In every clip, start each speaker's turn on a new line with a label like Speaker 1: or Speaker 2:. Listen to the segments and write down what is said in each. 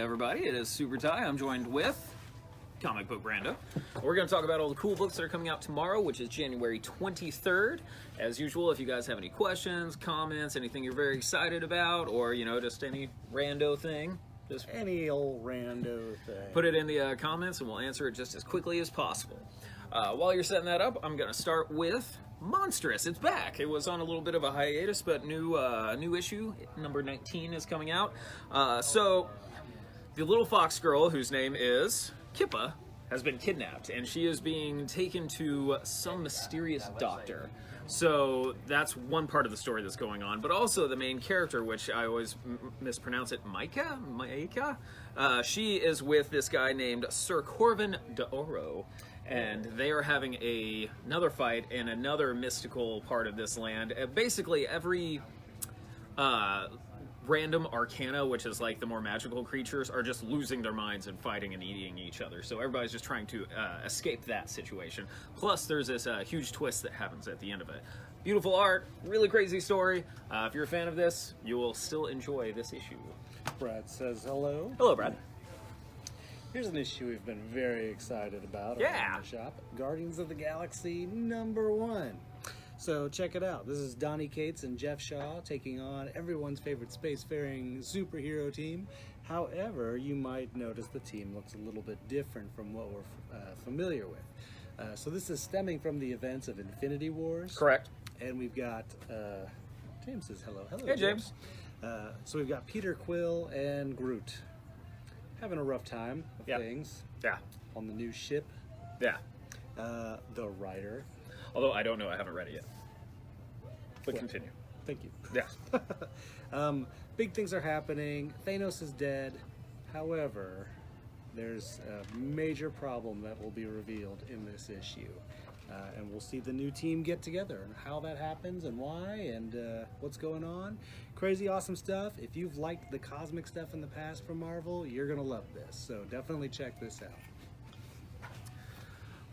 Speaker 1: everybody? It is Super Ty. I'm joined with Comic Book Brando. We're going to talk about all the cool books that are coming out tomorrow, which is January 23rd. As usual, if you guys have any questions, comments, anything you're very excited about, or, you know, just any rando thing, just
Speaker 2: any old rando thing,
Speaker 1: put it in the comments and we'll answer it just as quickly as possible. While you're setting that up, I'm going to start with Monstrous. It's back. It was on a little bit of a hiatus, but new issue, number 19, is coming out. So, the little fox girl, whose name is Kippa, has been kidnapped, and she is being taken to some mysterious doctor. So that's one part of the story that's going on, but also the main character, which I always mispronounce it, Maika? She is with this guy named Sir Corvin d'Oro, and they are having another fight in another mystical part of this land. Basically, every random arcana, which is like the more magical creatures, are just losing their minds and fighting and eating each other. So everybody's just trying to escape that situation. Plus, there's this huge twist that happens at the end of it. Beautiful art, really crazy story. If you're a fan of this, you will still enjoy this issue.
Speaker 2: Brad says hello.
Speaker 1: Hello, Brad.
Speaker 2: Here's an issue we've been very excited about
Speaker 1: Yeah.
Speaker 2: around the shop. Guardians of the Galaxy #1. So check it out. This is Donny Cates and Jeff Shaw taking on everyone's favorite spacefaring superhero team. However, you might notice the team looks a little bit different from what we're familiar with. So this is stemming from the events of Infinity Wars.
Speaker 1: Correct.
Speaker 2: And we've got, James says hello. Hello,
Speaker 1: Hey, James.
Speaker 2: So we've got Peter Quill and Groot having a rough time of things.
Speaker 1: Yeah.
Speaker 2: On the new ship.
Speaker 1: Yeah.
Speaker 2: The writer.
Speaker 1: Although I don't know, I haven't read it yet. But continue.
Speaker 2: Thank you.
Speaker 1: Yeah.
Speaker 2: Big things are happening. Thanos is dead. However, there's a major problem that will be revealed in this issue. And we'll see the new team get together and how that happens and why and what's going on. Crazy awesome stuff. If you've liked the cosmic stuff in the past from Marvel, you're going to love this. So definitely check this out.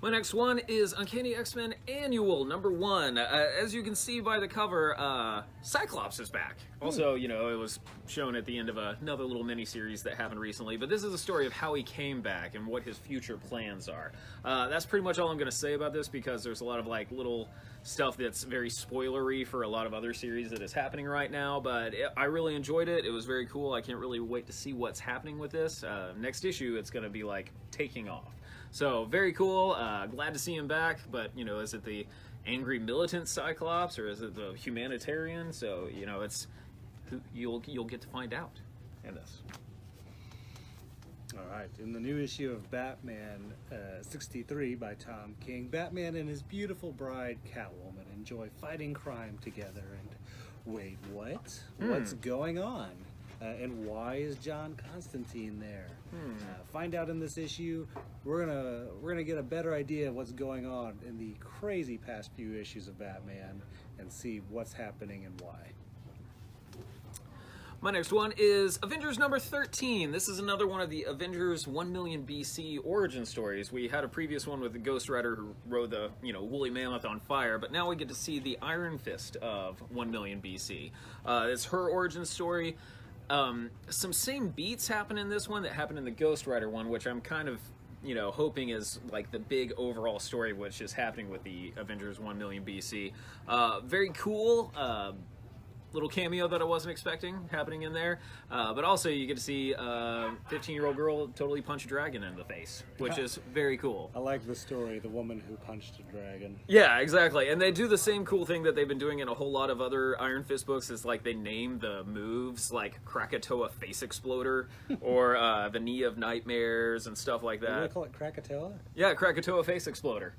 Speaker 1: My next one is Uncanny X-Men Annual #1. As you can see by the cover, Cyclops is back. Also, you know, it was shown at the end of another little mini-series that happened recently, but this is a story of how he came back and what his future plans are. That's pretty much all I'm going to say about this, because there's a lot of like little stuff that's very spoilery for a lot of other series that is happening right now, but I really enjoyed it. It was very cool. I can't really wait to see what's happening with this. Next issue, it's going to be like taking off. So, very cool. Glad to see him back, but, you know, is it the angry militant Cyclops, or is it the humanitarian? So, you know, it's you'll get to find out in this.
Speaker 2: All right, in the new issue of Batman 63 by Tom King, Batman and his beautiful bride Catwoman enjoy fighting crime together. And wait, what? What's going on? And why is John Constantine there? Find out in this issue. We're gonna get a better idea of what's going on in the crazy past few issues of Batman and see what's happening and why.
Speaker 1: My next one is Avengers #13. This is another one of the Avengers 1 million BC origin stories. We had a previous one with the Ghost Rider who rode the, you know, woolly mammoth on fire, but now we get to see the Iron Fist of 1 million BC. It's her origin story. Some same beats happen in this one that happened in the Ghost Rider one, which I'm kind of, you know, hoping is like the big overall story which is happening with the Avengers 1 million BC. Very cool. Little cameo that I wasn't expecting happening in there, but also you get to see a 15-year-old girl totally punch a dragon in the face, which is very cool.
Speaker 2: I like the story, the woman who punched a dragon.
Speaker 1: Yeah, exactly, and they do the same cool thing that they've been doing in a whole lot of other Iron Fist books, is like they name the moves like Krakatoa Face Exploder or the Knee of Nightmares and stuff like that.
Speaker 2: What do they call it, Krakatoa?
Speaker 1: Yeah, Krakatoa Face Exploder,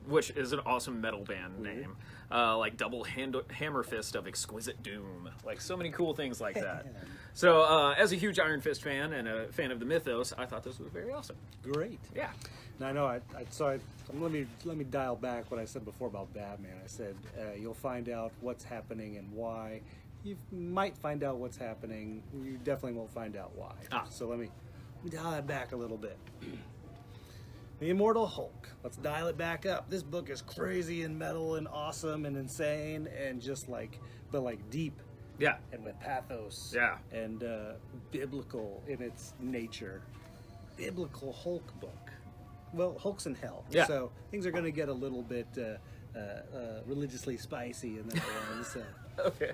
Speaker 1: which is an awesome metal band name. Like Double Hammer Fist of Exquisite Doom. Like so many cool things like that. So as a huge Iron Fist fan and a fan of the mythos, I thought this was very awesome.
Speaker 2: Great.
Speaker 1: Yeah.
Speaker 2: Now I know. Let me dial back what I said before about Batman. I said you'll find out what's happening and why. You might find out what's happening. You definitely won't find out why. So let me dial that back a little bit. The Immortal Hulk. Let's dial it back up. This book is crazy and metal and awesome and insane and just like, but like deep.
Speaker 1: Yeah.
Speaker 2: and with pathos,
Speaker 1: Yeah.
Speaker 2: and biblical in its nature. Biblical Hulk book. Well, Hulk's in hell,
Speaker 1: Yeah.
Speaker 2: so things are going to get a little bit religiously spicy in that one. So,
Speaker 1: Okay.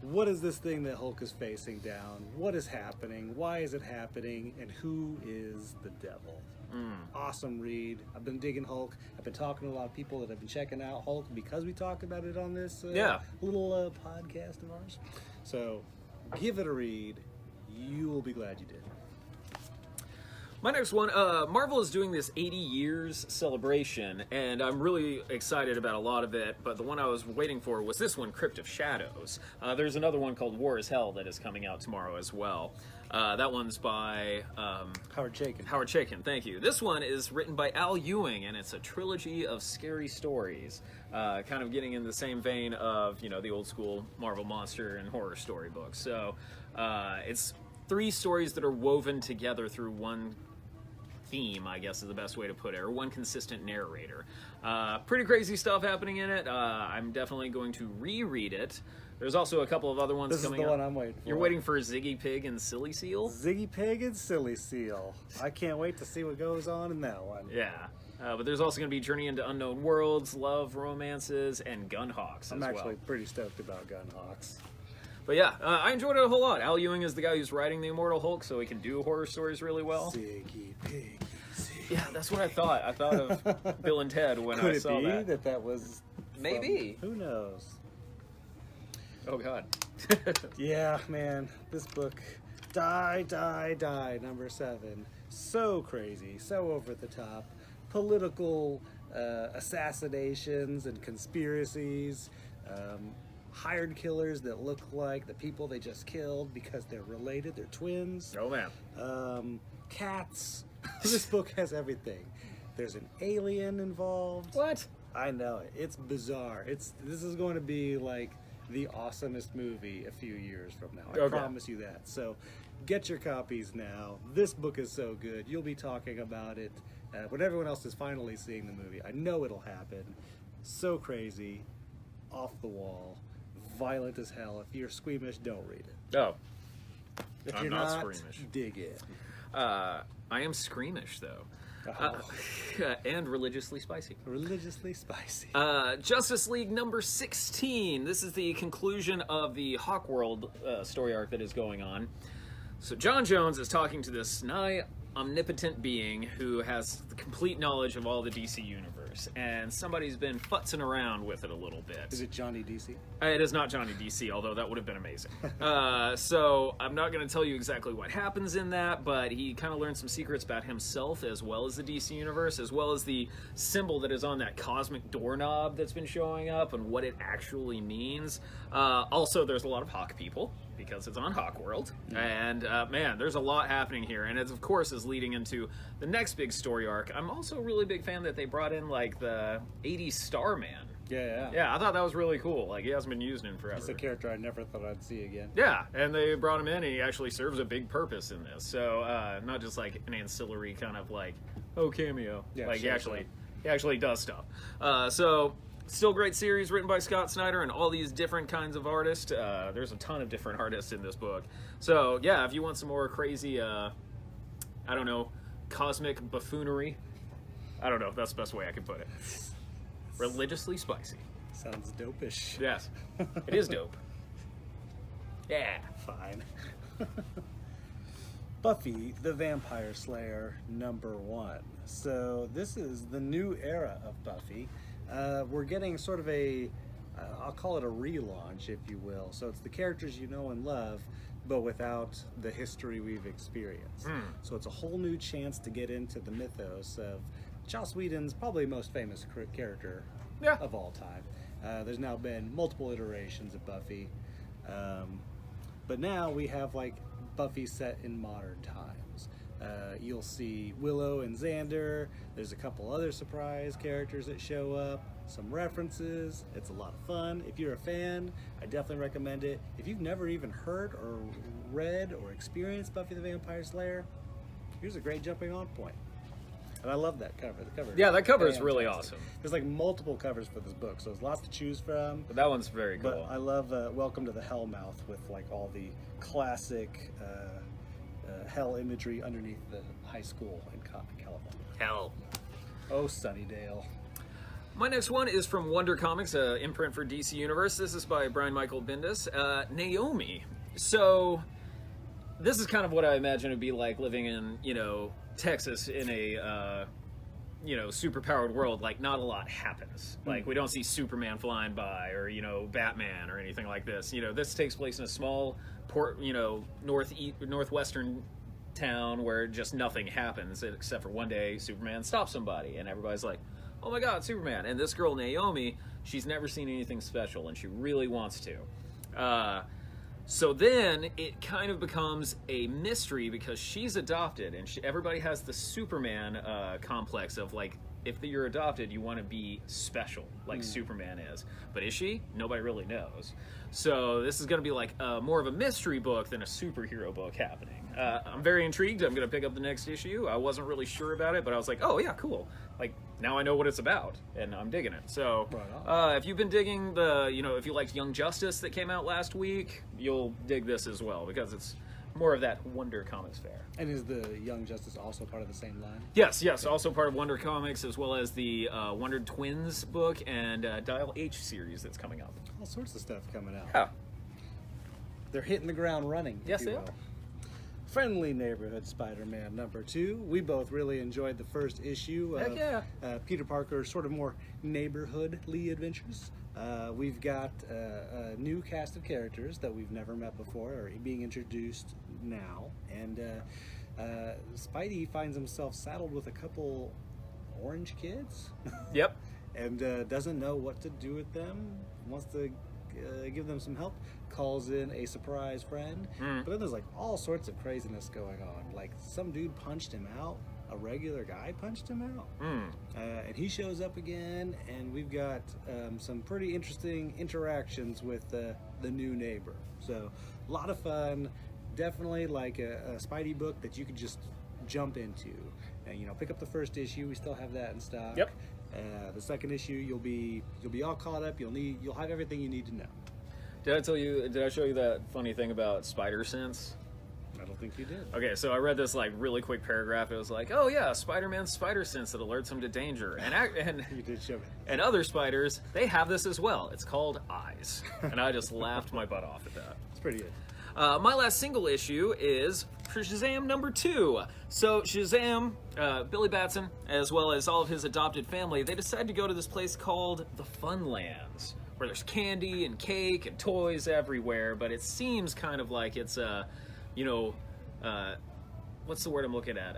Speaker 2: what is this thing that Hulk is facing down? What is happening? Why is it happening? And who is the devil? Awesome read. I've been digging Hulk. I've been talking to a lot of people that have been checking out Hulk because we talk about it on this little podcast of ours. So give it a read. You will be glad you did.
Speaker 1: My next one, Marvel is doing this 80 years celebration, and I'm really excited about a lot of it, but the one I was waiting for was this one, Crypt of Shadows. There's another one called War is Hell that is coming out tomorrow as well. That one's by
Speaker 2: Howard Chaykin.
Speaker 1: Howard Chaykin, thank you. This one is written by Al Ewing, and it's a trilogy of scary stories, kind of getting in the same vein of, you know, the old school Marvel monster and horror storybooks. So it's 3 stories that are woven together through one theme, I guess is the best way to put it, or one consistent narrator. Pretty crazy stuff happening in it. I'm definitely going to reread it. There's also a couple of other ones coming up.
Speaker 2: This is the one I'm waiting for.
Speaker 1: You're waiting for Ziggy Pig and Silly Seal?
Speaker 2: Ziggy Pig and Silly Seal. I can't wait to see what goes on in that one.
Speaker 1: Yeah. But there's also going to be Journey into Unknown Worlds, Love, Romances, and Gunhawks
Speaker 2: I'm
Speaker 1: as
Speaker 2: actually
Speaker 1: well.
Speaker 2: pretty stoked about Gunhawks.
Speaker 1: But yeah, I enjoyed it a whole lot. Al Ewing is the guy who's writing the Immortal Hulk, so he can do horror stories really well.
Speaker 2: Ziggy Pig.
Speaker 1: Yeah, that's what I thought. I thought of Bill and Ted when
Speaker 2: Could
Speaker 1: I
Speaker 2: it
Speaker 1: saw
Speaker 2: be
Speaker 1: that.
Speaker 2: that was
Speaker 1: Maybe.
Speaker 2: Who knows?
Speaker 1: Oh, God.
Speaker 2: Yeah, man. This book, Die, number 7. So crazy, so over the top. Political assassinations and conspiracies. Hired killers that look like the people they just killed because they're related, they're twins.
Speaker 1: Oh, man.
Speaker 2: Cats. This book has everything. There's an alien involved.
Speaker 1: What?
Speaker 2: I know it. It's bizarre. This is going to be like the awesomest movie a few years from now. I promise you that. So get your copies now. This book is so good. You'll be talking about it when everyone else is finally seeing the movie. I know it'll happen. So crazy, off the wall, violent as hell. If you're squeamish, don't read it.
Speaker 1: Oh.
Speaker 2: If
Speaker 1: I'm
Speaker 2: you're
Speaker 1: not
Speaker 2: not,
Speaker 1: squeamish.
Speaker 2: dig in.
Speaker 1: I am squeamish, though.
Speaker 2: Oh.
Speaker 1: And religiously spicy.
Speaker 2: Religiously spicy.
Speaker 1: Justice League number 16. This is the conclusion of the Hawkworld story arc that is going on. So John Jones is talking to this nigh omnipotent being who has the complete knowledge of all the DC universe, and somebody's been futzing around with it a little bit.
Speaker 2: Is it Johnny DC?
Speaker 1: It is not Johnny DC, although that would have been amazing. So I'm not going to tell you exactly what happens in that, but he kind of learned some secrets about himself as well as the DC universe, as well as the symbol that is on that cosmic doorknob that's been showing up and what it actually means. Also, there's a lot of Hawk people because it's on Hawkworld, and man, there's a lot happening here, and it of course is leading into the next big story arc. I'm also a really big fan that they brought in like the 80s Starman. Yeah, I thought that was really cool. Like, he hasn't been used in forever.
Speaker 2: It's a character I never thought I'd see again.
Speaker 1: Yeah, and they brought him in, and he actually serves a big purpose in this. So, not just like an ancillary kind of like, cameo.
Speaker 2: Yeah,
Speaker 1: like,
Speaker 2: sure,
Speaker 1: he actually does stuff. So, still great series written by Scott Snyder and all these different kinds of artists. There's a ton of different artists in this book. So, yeah, if you want some more crazy, cosmic buffoonery, I don't know if that's the best way I can put it. Religiously spicy.
Speaker 2: Sounds dopish.
Speaker 1: Yes, it is dope. Yeah.
Speaker 2: Fine. Buffy the Vampire Slayer number 1. So this is the new era of Buffy. We're getting sort of I'll call it a relaunch, if you will. So it's the characters you know and love, but without the history we've experienced. So it's a whole new chance to get into the mythos of Joss Whedon's probably most famous character of all time. There's now been multiple iterations of Buffy, but now we have like Buffy set in modern times. You'll see Willow and Xander. There's a couple other surprise characters that show up, some references. It's a lot of fun. If you're a fan, I definitely recommend it. If you've never even heard or read or experienced Buffy the Vampire Slayer, here's a great jumping on point. And I love that cover. The cover.
Speaker 1: Yeah, that cover is
Speaker 2: fantastic.
Speaker 1: really awesome.
Speaker 2: There's like multiple covers for this book, so there's lots to choose from.
Speaker 1: But that one's very cool.
Speaker 2: But I love Welcome to the Hellmouth with like all the classic hell imagery underneath the high school in California.
Speaker 1: Hell.
Speaker 2: Oh, Sunnydale.
Speaker 1: My next one is from Wonder Comics, imprint for DC Universe. This is by Brian Michael Bendis. Naomi. So, this is kind of what I imagine it'd be like living in, Texas in a, super-powered world. Like, not a lot happens. Like, we don't see Superman flying by or, Batman or anything like this. This takes place in a small port, northwestern town where just nothing happens except for one day Superman stops somebody and everybody's like, oh my god, Superman. And this girl Naomi, she's never seen anything special and she really wants to. So then it kind of becomes a mystery because she's adopted and everybody has the Superman complex of like, if you're adopted, you want to be special like Superman is. But is she? Nobody really knows. So this is going to be like more of a mystery book than a superhero book happening. I'm very intrigued. I'm going to pick up the next issue. I wasn't really sure about it, but I was like, oh yeah, cool. Like, now I know what it's about, and I'm digging it. So, if you've been digging if you liked Young Justice that came out last week, you'll dig this as well, because it's more of that Wonder Comics fare.
Speaker 2: And is the Young Justice also part of the same line?
Speaker 1: Yes, also part of Wonder Comics, as well as the Wonder Twins book and Dial H series that's coming up.
Speaker 2: All sorts of stuff coming out.
Speaker 1: Yeah.
Speaker 2: They're hitting the ground running.
Speaker 1: Yes, they are.
Speaker 2: Friendly Neighborhood Spider-Man #2. We both really enjoyed the first issue of Peter Parker's sort of more neighborhoodly adventures. We've got a new cast of characters that we've never met before are being introduced now. And Spidey finds himself saddled with a couple orange kids.
Speaker 1: Yep.
Speaker 2: And doesn't know what to do with them, wants to give them some help, calls in a surprise friend. But then there's like all sorts of craziness going on. Like some dude punched him out, a regular guy punched him out. And he shows up again, and we've got some pretty interesting interactions with the new neighbor. So a lot of fun, definitely like a Spidey book that you could just jump into. And pick up the first issue, we still have that in stock.
Speaker 1: Yep.
Speaker 2: The second issue, you'll be all caught up. You'll have everything you need to know.
Speaker 1: Did I show you that funny thing about spider sense?
Speaker 2: I don't think you did.
Speaker 1: Okay, so I read this like really quick paragraph. It was like, oh yeah, Spider-Man's spider sense that alerts him to danger. And
Speaker 2: You did show it.
Speaker 1: and other spiders, they have this as well. It's called eyes. And I just laughed my butt off at that.
Speaker 2: It's pretty good.
Speaker 1: My last single issue is for Shazam #2. So Shazam, Billy Batson, as well as all of his adopted family, they decide to go to this place called the Funlands, where there's candy and cake and toys everywhere, but it seems kind of like it's what's the word I'm looking at?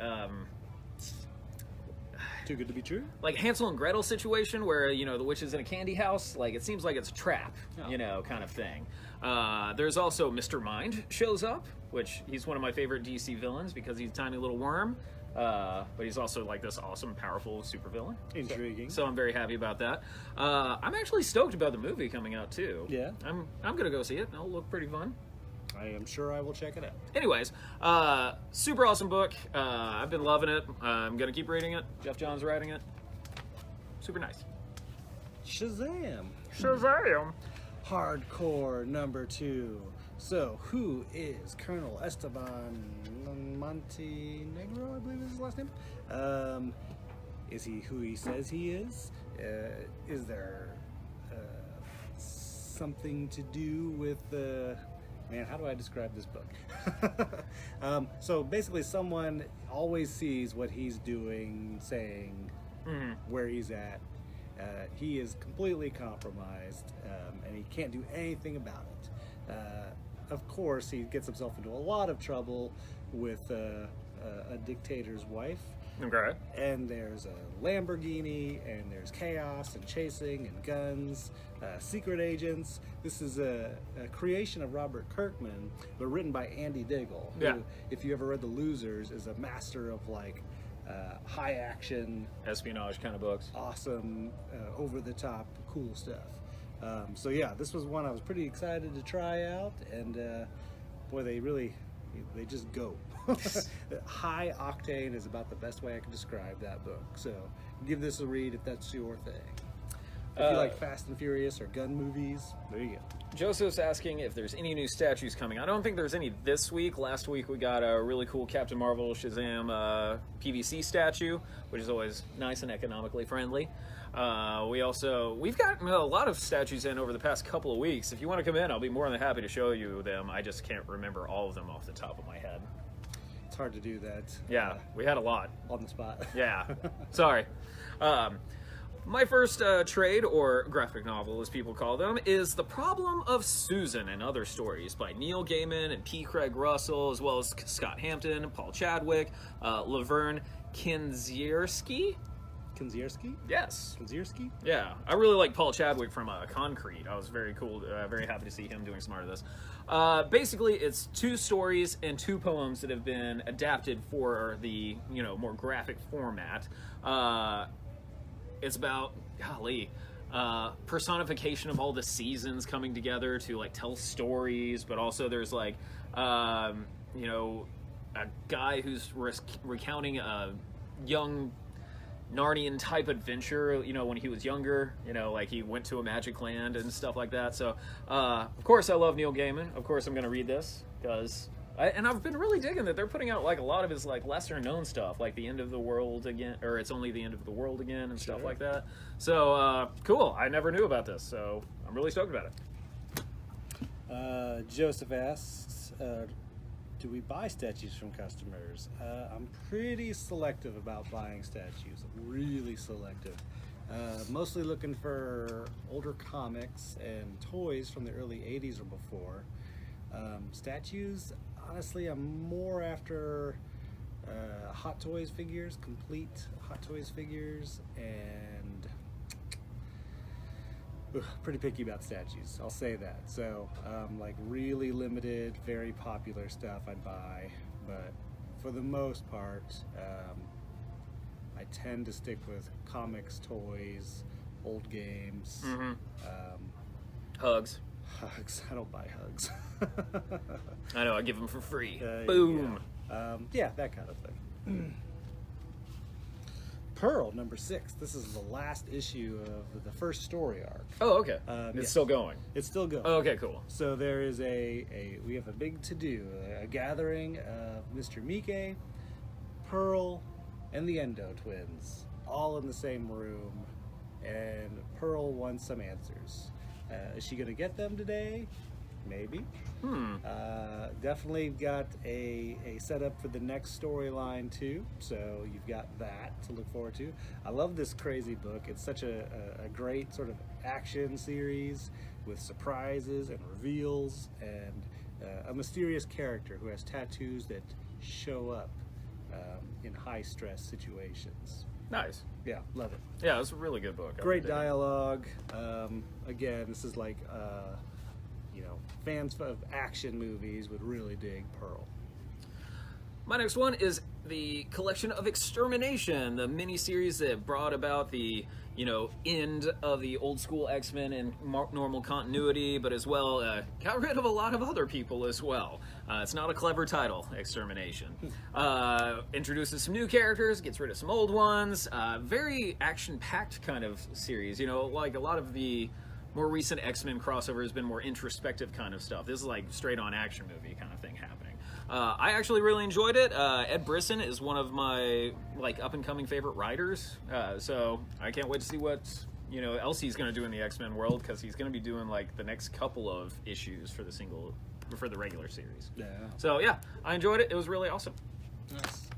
Speaker 2: Too good to be true?
Speaker 1: Like Hansel and Gretel situation where, the witch is in a candy house. Like, it seems like it's a trap, kind of thing. There's also Mr. Mind shows up, which he's one of my favorite DC villains because he's a tiny little worm. But he's also like this awesome, powerful supervillain.
Speaker 2: Intriguing.
Speaker 1: So I'm very happy about that. I'm actually stoked about the movie coming out too.
Speaker 2: Yeah.
Speaker 1: I'm gonna go see it. It'll look pretty fun.
Speaker 2: I am sure I will check it out.
Speaker 1: Anyways, super awesome book. I've been loving it. I'm gonna keep reading it. Jeff Johns writing it. Super nice.
Speaker 2: Shazam. Hardcore #2. So, who is Colonel Esteban Montenegro, I believe is his last name? Is he who he says he is? Is there something to do with man, how do I describe this book? So basically someone always sees what he's doing, saying, where he's at. He is completely compromised, and he can't do anything about it. Of course, he gets himself into a lot of trouble with a dictator's wife.
Speaker 1: Okay.
Speaker 2: And there's a Lamborghini, and there's chaos and chasing and guns, secret agents. This is a creation of Robert Kirkman, but written by Andy Diggle, who, if you ever read The Losers, is a master of like high action,
Speaker 1: espionage kind of books.
Speaker 2: Awesome, over the top, cool stuff. So yeah, this was one I was pretty excited to try out, and boy, they just go. High octane is about the best way I can describe that book. So give this a read if that's your thing. If you like Fast and Furious or gun movies, there you go.
Speaker 1: Joseph's asking if there's any new statues coming. I don't think there's any this week. Last week we got a really cool Captain Marvel Shazam PVC statue, which is always nice and economically friendly. We've gotten a lot of statues in over the past couple of weeks. If you want to come in, I'll be more than happy to show you them. I just can't remember all of them off the top of my head.
Speaker 2: It's hard to do that.
Speaker 1: Yeah, we had a lot.
Speaker 2: On the spot.
Speaker 1: Yeah, sorry. My first trade, or graphic novel as people call them, is The Problem of Susan and Other Stories by Neil Gaiman and P. Craig Russell, as well as Scott Hampton, Paul Chadwick, Laverne Kinzierski.
Speaker 2: Kinzierski?
Speaker 1: Yes.
Speaker 2: Kinzierski?
Speaker 1: Yeah, I really like Paul Chadwick from Concrete. I was very cool, very happy to see him doing some art of this. Basically, it's 2 stories and 2 poems that have been adapted for the, more graphic format. It's about, personification of all the seasons coming together to, tell stories, but also there's, a guy who's recounting a young Narnian type adventure, when he was younger, he went to a magic land and stuff like that. So, of course I love Neil Gaiman. Of course I'm going to read this, because... and I've been really digging that they're putting out, a lot of his, lesser known stuff, like The End of the World Again, or It's Only the End of the World Again, and stuff like that. So, cool. I never knew about this, so I'm really stoked about
Speaker 2: it. Joseph asks, do we buy statues from customers? I'm pretty selective about buying statues. I'm really selective. Mostly looking for older comics and toys from the early 80s or before. Statues, honestly, I'm more after Hot Toys figures, complete Hot Toys figures, and pretty picky about statues, I'll say that. So, really limited, very popular stuff I'd buy, but for the most part, I tend to stick with comics, toys, old games.
Speaker 1: Mm-hmm. Hugs.
Speaker 2: Hugs. I don't buy hugs.
Speaker 1: I know, I give them for free. Boom.
Speaker 2: Yeah, that kind of thing. Pearl, number 6. This is the last issue of the first story arc.
Speaker 1: Oh, okay. It's still going.
Speaker 2: It's still going.
Speaker 1: Oh, okay, cool.
Speaker 2: So there is we have a big to-do, a gathering of Mr. Mike, Pearl, and the Endo twins, all in the same room, and Pearl wants some answers. Is she going to get them today? Maybe. Definitely got a setup for the next storyline too, so you've got that to look forward to. I love this crazy book. It's such a great sort of action series with surprises and reveals, and a mysterious character who has tattoos that show up in high stress situations.
Speaker 1: Nice.
Speaker 2: Yeah, love it.
Speaker 1: Yeah, it's a really good book.
Speaker 2: Great dialogue. Again, this is fans of action movies would really dig Pearl.
Speaker 1: My next one is the collection of Extermination, the miniseries that brought about the, end of the old school X-Men and normal continuity, but as well got rid of a lot of other people as well. It's not a clever title, Extermination. Introduces some new characters, gets rid of some old ones. Very action-packed kind of series. A lot of the more recent X-Men crossover has been more introspective kind of stuff. This is straight-on action movie kind of thing happening. I actually really enjoyed it. Ed Brisson is one of my up-and-coming favorite writers, so I can't wait to see what else he's going to do in the X-Men world, because he's going to be doing the next couple of issues for the regular series.
Speaker 2: Yeah.
Speaker 1: So yeah, I enjoyed it. It was really awesome.
Speaker 2: Nice.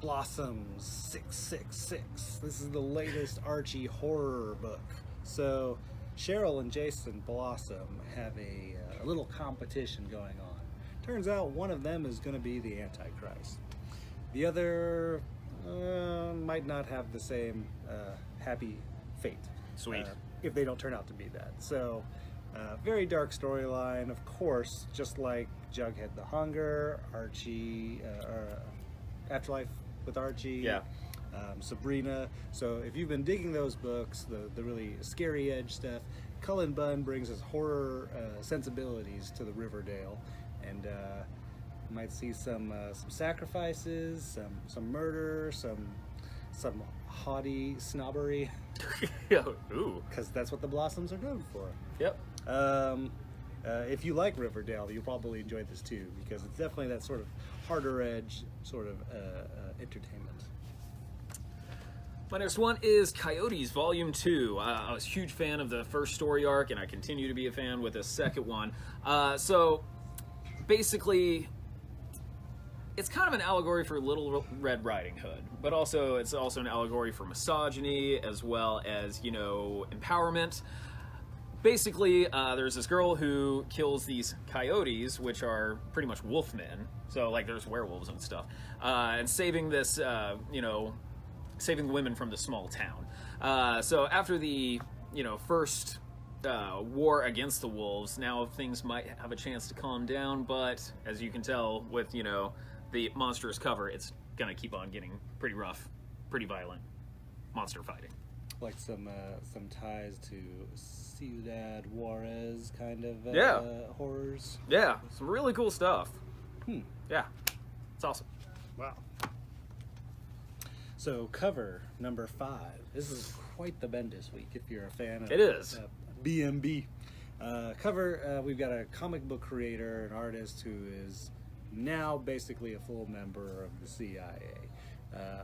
Speaker 2: Blossoms 666. This is the latest Archie horror book. So Cheryl and Jason Blossom have a little competition going on. Turns out one of them is going to be the Antichrist. The other might not have the same happy fate.
Speaker 1: Sweet.
Speaker 2: If they don't turn out to be that. So, very dark storyline, of course, just like Jughead the Hunger, Archie, Afterlife with Archie.
Speaker 1: Yeah.
Speaker 2: Sabrina. So if you've been digging those books, the really scary edge stuff, Cullen Bunn brings his horror sensibilities to the Riverdale, and Might see some sacrifices, some murder, some haughty snobbery,
Speaker 1: Ooh.
Speaker 2: because that's what the Blossoms are known for.
Speaker 1: Yep.
Speaker 2: If you like Riverdale, you'll probably enjoy this too, because it's definitely that sort of harder edge sort of entertainment.
Speaker 1: My next one is Coyotes Volume 2. I was a huge fan of the first story arc, and I continue to be a fan with the second one. So, basically, it's kind of an allegory for Little Red Riding Hood, but it's also an allegory for misogyny, as well as, empowerment. Basically, there's this girl who kills these coyotes, which are pretty much wolfmen. So, like, there's werewolves and stuff. And saving this, saving the women from the small town. So after the, first war against the wolves, now things might have a chance to calm down, but as you can tell with, the monstrous cover, it's gonna keep on getting pretty rough, pretty violent monster fighting.
Speaker 2: Like some ties to Ciudad Juarez kind of horrors.
Speaker 1: Yeah, some really cool stuff. Yeah, it's awesome.
Speaker 2: Wow. So cover number 5. This is quite the Bendis week if you're a fan of
Speaker 1: It is.
Speaker 2: BMB. Cover, we've got a comic book creator, an artist who is now basically a full member of the CIA.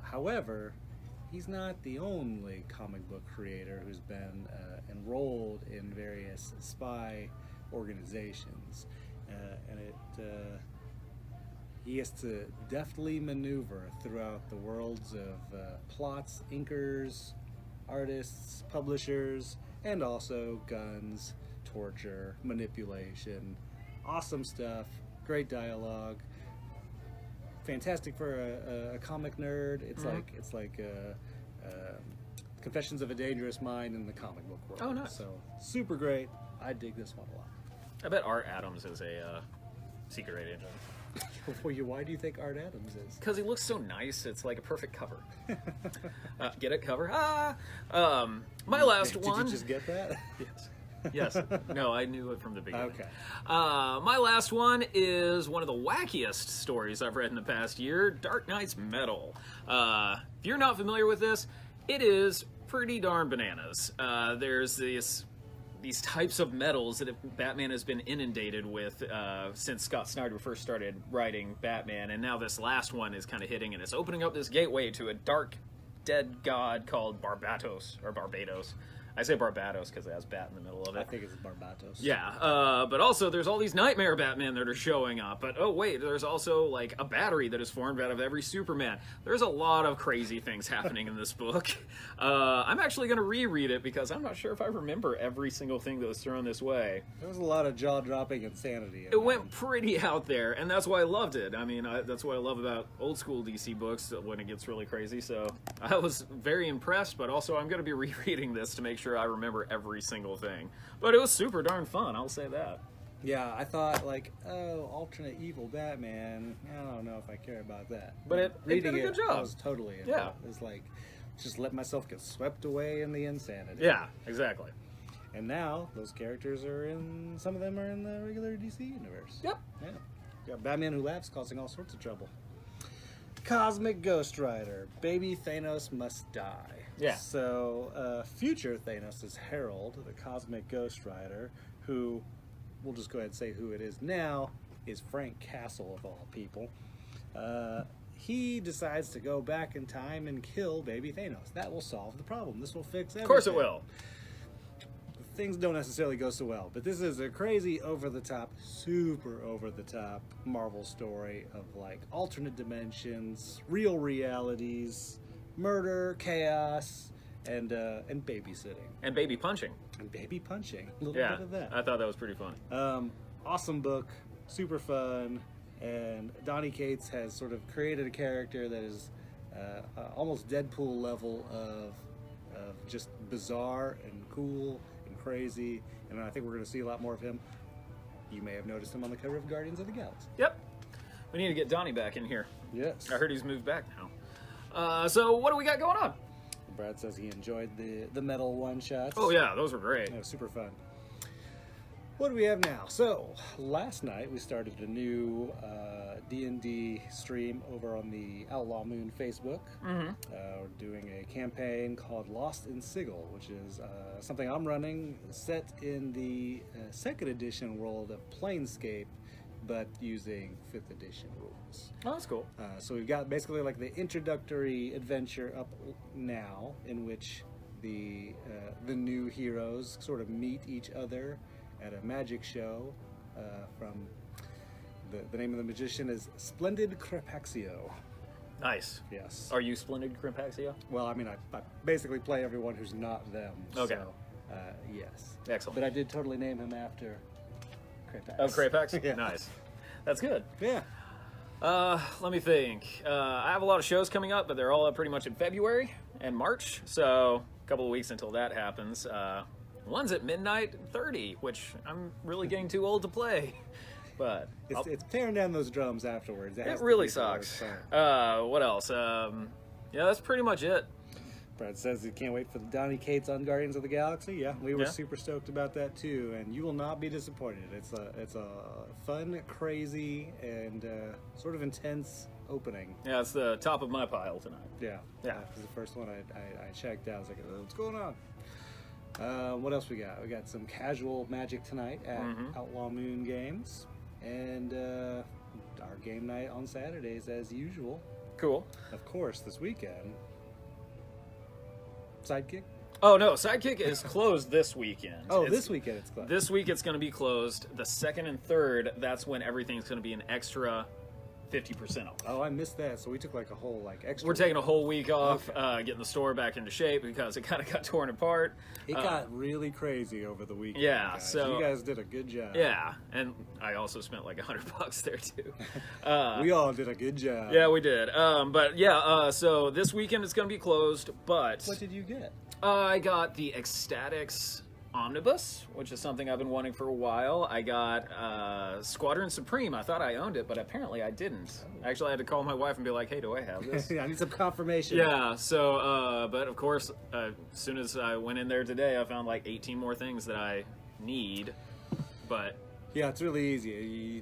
Speaker 2: However, he's not the only comic book creator who's been enrolled in various spy organizations. He has to deftly maneuver throughout the worlds of plots, inkers, artists, publishers, and also guns, torture, manipulation. Awesome stuff, great dialogue, fantastic for a comic nerd. It's like Confessions of a Dangerous Mind in the comic book world.
Speaker 1: Oh, nice.
Speaker 2: So super great. I dig this one a lot.
Speaker 1: I bet Art Adams is a secret agent.
Speaker 2: Why do you think Art Adams is?
Speaker 1: Because he looks so nice, it's like a perfect cover. Get it? Cover? My last one...
Speaker 2: Did you just get that?
Speaker 1: Yes. No, I knew it from the beginning.
Speaker 2: Okay.
Speaker 1: My last one is one of the wackiest stories I've read in the past year, Dark Knight's Metal. If you're not familiar with this, it is pretty darn bananas. There's these types of metals that Batman has been inundated with since Scott Snyder first started writing Batman, and now this last one is kind of hitting, and it's opening up this gateway to a dark, dead god called Barbatos. I say Barbados because it has bat in the middle of it.
Speaker 2: I think it's Barbatos.
Speaker 1: Yeah, but also there's all these Nightmare Batman that are showing up. But oh wait, there's also like a battery that is formed out of every Superman. There's a lot of crazy things happening in this book. I'm actually going to reread it because I'm not sure if I remember every single thing that was thrown this way.
Speaker 2: There was a lot of jaw-dropping insanity.
Speaker 1: It went pretty out there, and that's why I loved it. I mean, that's what I love about old school DC books when it gets really crazy. So I was very impressed, but also I'm going to be rereading this to make sure I remember every single thing. But it was super darn fun, I'll say that.
Speaker 2: Yeah, I thought alternate evil Batman. I don't know if I care about that.
Speaker 1: But it did a good job.
Speaker 2: I was totally into it. It was like, just let myself get swept away in the insanity.
Speaker 1: Yeah, exactly.
Speaker 2: And now those characters some of them are in the regular DC universe.
Speaker 1: Yep.
Speaker 2: Yeah. Got Batman Who Laughs causing all sorts of trouble. Cosmic Ghost Rider, Baby Thanos Must Die.
Speaker 1: Yeah.
Speaker 2: So, future Thanos is Harold, the Cosmic Ghost Rider, who, we'll just go ahead and say who it is now, is Frank Castle of all people. He decides to go back in time and kill Baby Thanos. That will solve the problem. This will fix everything.
Speaker 1: Of course it will.
Speaker 2: Things don't necessarily go so well, but this is a crazy, over-the-top, super over-the-top Marvel story of like alternate dimensions, real realities, murder, chaos, and babysitting.
Speaker 1: And baby punching.
Speaker 2: And baby punching. A little
Speaker 1: Yeah,
Speaker 2: bit of that.
Speaker 1: I thought that was pretty fun.
Speaker 2: Awesome book, super fun, and Donny Cates has sort of created a character that is almost Deadpool level of just bizarre and cool and crazy, and I think we're going to see a lot more of him. You may have noticed him on the cover of Guardians of the Galaxy.
Speaker 1: Yep. We need to get Donnie back in here.
Speaker 2: Yes.
Speaker 1: I heard he's moved back now. So what do we got going on?
Speaker 2: Brad says he enjoyed the metal one-shots.
Speaker 1: Oh yeah, those were great.
Speaker 2: It was super fun. What do we have now? So, last night we started a new D&D stream over on the Outlaw Moon Facebook. We're doing a campaign called Lost in Sigil, which is something I'm running, set in the 2nd edition world of Planescape, but using 5th edition rules.
Speaker 1: Oh, that's cool.
Speaker 2: So we've got basically like the introductory adventure up now, in which the new heroes sort of meet each other at a magic show from the name of the magician is Splendid Crepaxio.
Speaker 1: Nice.
Speaker 2: Yes.
Speaker 1: Are you Splendid Crepaxio?
Speaker 2: Well, I mean, I basically play everyone who's not them.
Speaker 1: Okay.
Speaker 2: So, yes.
Speaker 1: Excellent.
Speaker 2: But I did totally name him after Crepax.
Speaker 1: Oh, Crepax?
Speaker 2: Yeah.
Speaker 1: Nice. That's good.
Speaker 2: Yeah.
Speaker 1: Let me think. I have a lot of shows coming up, but they're all pretty much in February and March, so a couple of weeks until that happens. One's at midnight 30, which I'm really getting too old to play. But
Speaker 2: It's tearing down those drums afterwards.
Speaker 1: it really sucks. What else? Yeah, that's pretty much it.
Speaker 2: Brad says he can't wait for the Donny Cates on Guardians of the Galaxy. Yeah, we were
Speaker 1: Yeah.
Speaker 2: super stoked about that too, and you will not be disappointed. It's a fun, crazy, and sort of intense opening.
Speaker 1: Yeah, it's the top of my pile tonight.
Speaker 2: Yeah,
Speaker 1: Yeah.
Speaker 2: It was the first one I checked out. I was like, what's going on? What else we got? We got some casual Magic tonight at Outlaw Moon Games, and our game night on Saturdays as usual.
Speaker 1: Cool.
Speaker 2: Of course, this weekend. Sidekick?
Speaker 1: Oh, no, Sidekick is closed this weekend.
Speaker 2: Oh, this weekend it's closed.
Speaker 1: This week it's going to be closed. The 2nd and 3rd, that's when everything's going to be an extra 50% off.
Speaker 2: Oh, I missed that. So we took like a whole extra.
Speaker 1: We're taking a whole week off,
Speaker 2: Okay.
Speaker 1: getting the store back into shape because it kind of got torn apart.
Speaker 2: It got really crazy over the weekend.
Speaker 1: Yeah,
Speaker 2: guys.
Speaker 1: so-
Speaker 2: you guys did a good job.
Speaker 1: Yeah, and I also spent like $100 there too.
Speaker 2: We all did a good job.
Speaker 1: Yeah, we did. But yeah, so this weekend it's going to be closed, but
Speaker 2: What did you get?
Speaker 1: I got the Ecstatics Omnibus, which is something I've been wanting for a while. I got Squadron Supreme. I thought I owned it, but apparently I didn't. Actually, I had to call my wife and be like, hey, do I have this?
Speaker 2: I need some confirmation.
Speaker 1: Yeah, so, but of course, as soon as I went in there today, I found like 18 more things that I need, but
Speaker 2: Yeah, it's really easy.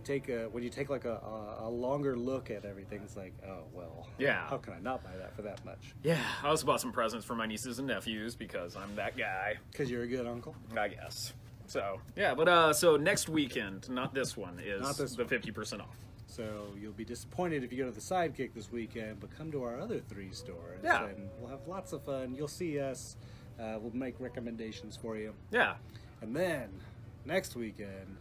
Speaker 2: When you take like a longer look at everything, it's like, oh well.
Speaker 1: Yeah.
Speaker 2: How can I not buy that for that much?
Speaker 1: yeah, I also bought some presents for my nieces and nephews because I'm that guy,
Speaker 2: Because you're a good uncle.
Speaker 1: I guess. So, yeah, but so next weekend, not this one, is
Speaker 2: Not this
Speaker 1: the
Speaker 2: one.
Speaker 1: 50% off.
Speaker 2: So you'll be disappointed if you go to the Sidekick this weekend, but come to our other 3 stores.
Speaker 1: Yeah.
Speaker 2: And we'll have lots of fun. You'll see us. We'll make recommendations for you.
Speaker 1: Yeah.
Speaker 2: And then next weekend,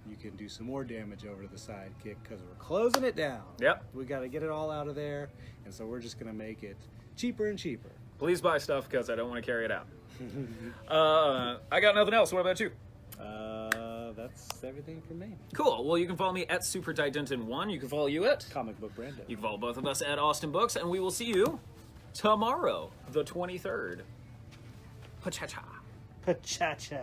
Speaker 2: you can do some more damage over to the Sidekick because we're closing it down.
Speaker 1: Yep.
Speaker 2: We got to get it all out of there, and so we're just going to make it cheaper and cheaper.
Speaker 1: Please buy stuff because I don't want to carry it out. I got nothing else. What about you?
Speaker 2: That's everything from me.
Speaker 1: Cool. Well, you can follow me at SuperTitanton1. You can follow you at...
Speaker 2: Comic Book Brando.
Speaker 1: You can follow both of us at Austin Books, and we will see you tomorrow, the 23rd. Pa-cha-cha.
Speaker 2: Pa-cha-cha.